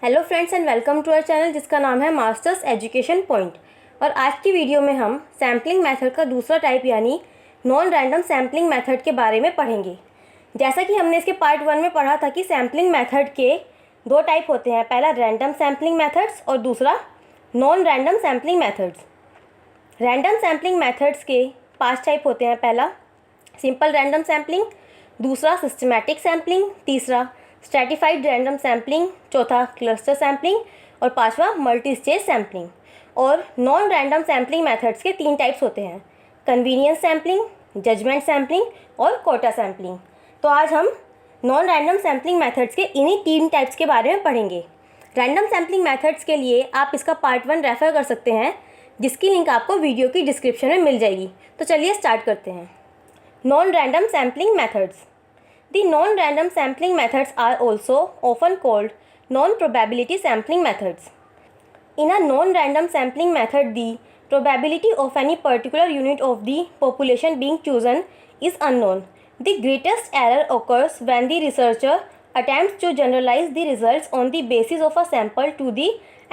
Hello friends and welcome to our channel जिसका नाम है मास्टर्स एजुकेशन पॉइंट। और आज की वीडियो में हम सैम्पलिंग मेथड का दूसरा टाइप यानी नॉन रैंडम सैम्पलिंग मेथड के बारे में पढ़ेंगे। जैसा कि हमने इसके पार्ट 1 में पढ़ा था कि सैम्पलिंग मेथड के दो टाइप होते हैं, पहला रैंडम सैम्पलिंग मेथड्स और दूसरा non random sampling methods. Random sampling methods के 5 टाइप होते हैं, पहला सिंपल रैंडम सैम्पलिंग, दूसरा सिस्टमैटिक सैम्पलिंग, तीसरा स्ट्रैटिफाइड रैंडम सैम्पलिंग, चौथा क्लस्टर सैम्पलिंग और पांचवा मल्टी स्टेज सैम्पलिंग। और नॉन रैंडम सैम्पलिंग मेथड्स के 3 टाइप्स होते हैं, कन्वीनियंस सैम्पलिंग, जजमेंट सैम्पलिंग और कोटा सैम्पलिंग। तो आज हम नॉन रैंडम सैम्पलिंग मेथड्स के इन्हीं 3 टाइप्स के बारे में पढ़ेंगे। रैंडम सैम्पलिंग मेथड्स के लिए आप इसका पार्ट 1 रेफ़र कर सकते हैं, जिसकी लिंक आपको वीडियो की डिस्क्रिप्शन में मिल जाएगी। तो चलिए स्टार्ट करते हैं। Non random sampling methods. The non-random sampling methods are also often called non-probability sampling methods. In a non-random sampling method, the probability of any particular unit of the population being chosen is unknown. The greatest error occurs when the researcher attempts to generalize the results on the basis of a sample to the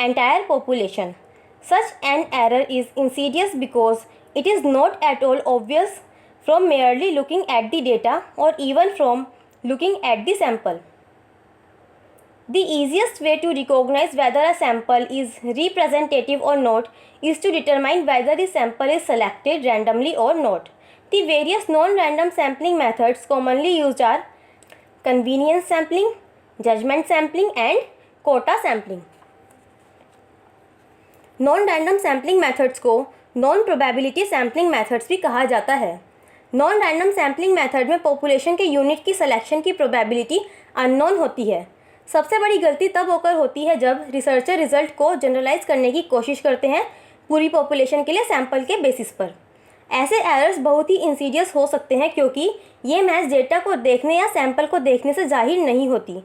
entire population. Such an error is insidious because it is not at all obvious from merely looking at the data or even from looking at the sample. The easiest way to recognize whether a sample is representative or not is to determine whether the sample is selected randomly or not. The various non-random sampling methods commonly used are convenience sampling, judgment sampling and quota sampling. Non-random sampling methods को non-probability sampling methods भी कहा जाता है। Non random sampling method में population के unit की selection की probability unknown होती है। सबसे बड़ी गलती तब ओकर होती है जब रिसर्चर रिजल्ट को जनरलाइज करने की कोशिश करते हैं पूरी पॉपुलेशन के लिए सैंपल के बेसिस पर। ऐसे एरर्स बहुत ही इंसीडियस हो सकते हैं क्योंकि ये मैच डेटा को देखने या सैंपल को देखने से जाहिर नहीं होती।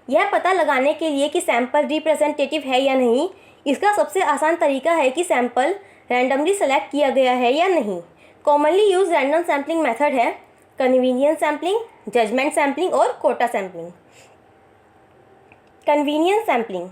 यह पता लगाने के लिए कि सैंपल रिप्रेजेंटेटिव है या नहीं, इसका सबसे आसान तरीका है कि सैंपल रैंडमली सेलेक्ट किया गया है या नहीं। Commonly use random sampling method है कन्वीनियंस सैम्पलिंग, जजमेंट सैम्पलिंग और quota sampling. Convenience sampling.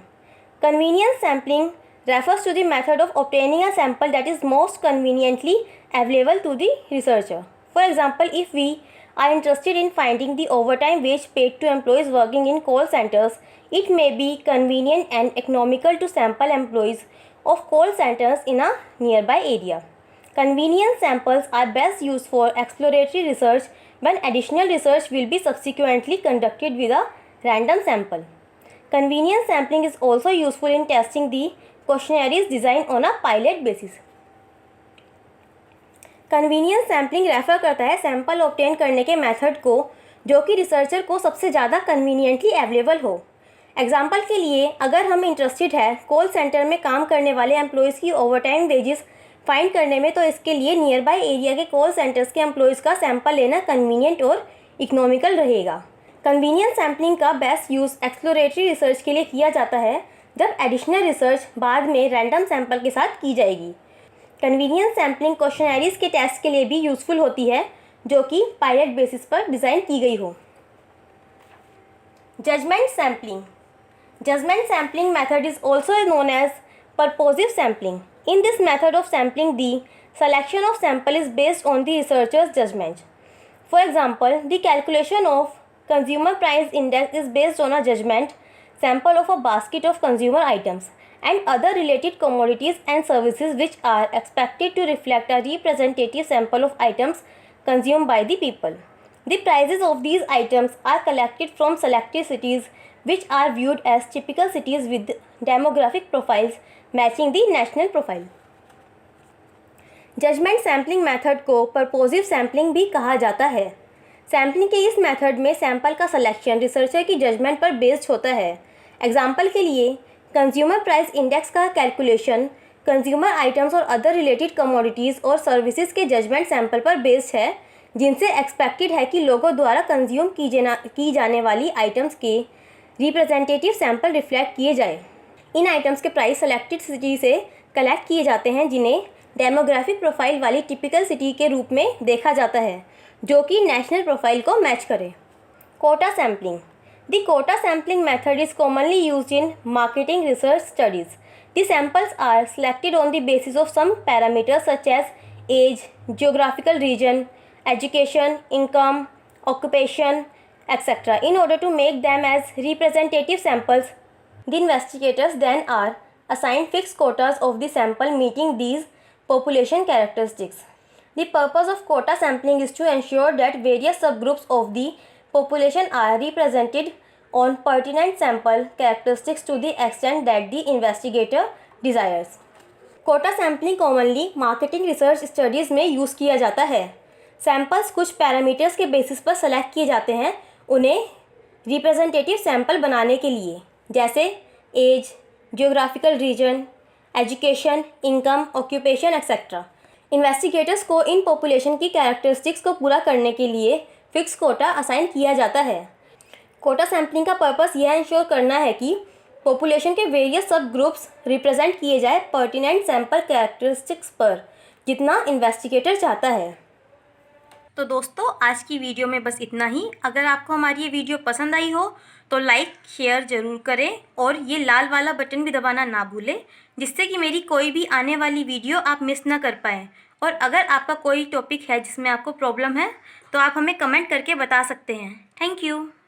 Convenience sampling refers to the method of obtaining a sample that is most conveniently available to the researcher. For example, if we are interested in finding the overtime wage paid to employees working in call centers, it may be convenient and economical to sample employees of call centers in a nearby area. Convenience samples are best used for exploratory research when additional research will be subsequently conducted with a random sample. Convenience sampling is also useful in testing the questionnaires designed on a pilot basis. Convenience sampling refer करता है sample obtain करने के method को जो कि researcher को सबसे ज़्यादा कन्वीनियंटली अवेलेबल हो। एग्जाम्पल के लिए, अगर हम इंटरेस्टेड है कॉल सेंटर में काम करने वाले एम्प्लॉयज़ की ओवरटाइम वेजेस फाइंड करने में, तो इसके लिए नियर बाय एरिया के कॉल सेंटर्स के एम्प्लॉयज़ का सैंपल लेना कन्वीनियंट और इकोनॉमिकल रहेगा। कन्वीनियंस सैम्पलिंग का बेस्ट यूज़ एक्सप्लोरेटरी रिसर्च के लिए किया जाता है जब एडिशनल रिसर्च बाद में रैंडम सैंपल के साथ की जाएगी। कन्वीनियंस सैम्पलिंग क्वेश्चनरीज के टेस्ट के लिए भी यूज़फुल होती है जो कि पायलट बेसिस पर डिज़ाइन की गई हो। Judgement sampling. Judgement sampling method is also known as purposive sampling. In this method of sampling, the selection of sample is based on the researcher's judgment. For example, the calculation of consumer price index is based on a judgment sample of a basket of consumer items and other related commodities and services which are expected to reflect a representative sample of items consumed by the people. The prices of these items are collected from selected cities which are viewed as typical cities with demographic profiles matching the national profile. Judgement sampling method को purposive sampling भी कहा जाता है। Sampling के इस method में sample का selection researcher की जजमेंट पर बेस्ड होता है। एग्जाम्पल के लिए, कंज्यूमर प्राइस इंडेक्स का कैलकुलेशन कंज्यूमर आइटम्स और अदर रिलेटेड कमोडिटीज़ और सर्विसेज के जजमेंट सैंपल पर बेस्ड है जिनसे एक्सपेक्टेड है कि लोगों द्वारा कंज्यूम की जाने वाली आइटम्स के रिप्रेजेंटेटिव सैंपल रिफ्लेक्ट किए जाए। इन आइटम्स के प्राइस सेलेक्टेड सिटी से कलेक्ट किए जाते हैं जिन्हें डेमोग्राफिक प्रोफाइल वाली टिपिकल सिटी के रूप में देखा जाता है जो कि नेशनल प्रोफाइल को मैच करे। Quota sampling. The quota sampling method is commonly used in marketing research studies. The samples are selected on the basis of some parameters such as age, geographical region, education, income, occupation, etc. In order to make them as representative samples, the investigators then are assigned fixed quotas of the sample meeting these population characteristics. The purpose of quota sampling is to ensure that various subgroups of the population are represented on pertinent sample characteristics to the extent that the investigator desires. Quota sampling commonly marketing research studies में use किया जाता है। Samples कुछ parameters के basis पर select किए जाते हैं उन्हें रिप्रेजेंटेटिव सैम्पल बनाने के लिए, जैसे age, geographical region, education, income, occupation etcetera. Investigators को इन पॉपुलेशन की कैरेक्टरिस्टिक्स को पूरा करने के लिए फिक्स कोटा असाइन किया जाता है। कोटा सैम्पलिंग का पर्पस यह इंश्योर करना है कि पॉपुलेशन के वेरियस सब ग्रुप्स रिप्रेजेंट किए जाए पर्टिनेंट सैम्पल कैरेक्टरिस्टिक्स पर, जितना इन्वेस्टिगेटर चाहता है। तो दोस्तों, आज की वीडियो में बस इतना ही। अगर आपको हमारी ये वीडियो पसंद आई हो तो लाइक शेयर ज़रूर करें और ये लाल वाला बटन भी दबाना ना भूलें, जिससे कि मेरी कोई भी आने वाली वीडियो आप मिस ना कर पाएँ। और अगर आपका कोई टॉपिक है जिसमें आपको प्रॉब्लम है तो आप हमें कमेंट करके बता सकते हैं। Thank you.